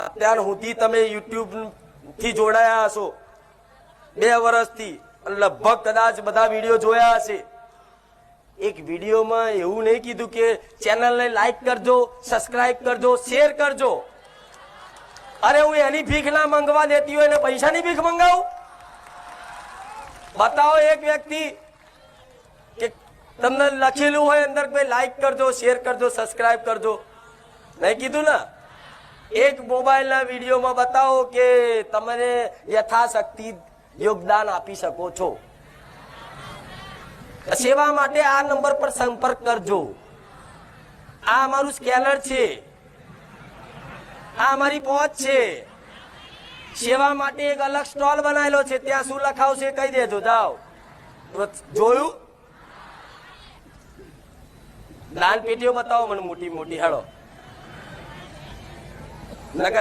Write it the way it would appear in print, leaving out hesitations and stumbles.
અત્યાર સુધી તમે યુટ્યુબ થી જોડાયા હશો 2 વર્ષથી, લગભગ કદાચ બધા વિડીયો જોયા હશે. એક વિડીયોમાં એવું નહીં કીધું કે ચેનલને લાઈક કરજો, સબસ્ક્રાઇબ કરજો, શેર કરજો. અરે હું એની ભીખ ના મંગવા દેતી હોય ને પૈસાની ભીખ મંગાવું? બતાવો એક વ્યક્તિ કે તમને લખેલું હોય અંદર કે લાઈક કરજો, શેર કરજો, સબસ્ક્રાઇબ કરજો. નહીં કીધું ને? એક મોબાઈલના વિડીયોમાં બતાવો કે તમે યથાશક્તિ યોગદાન આપી શકો છો. સેવા માટે આ નંબર પર સંપર્ક કરજો. આ અમારું સ્કેનર છે, આ અમારી પહોંચ છે. સેવા માટે એક અલગ સ્ટોલ બનાવેલો છે, ત્યાં શું લખાવશે કહી દેજો. જાઓ, જોયું? દાન પેટીઓ બતાવો મને મોટી મોટી. હાલો.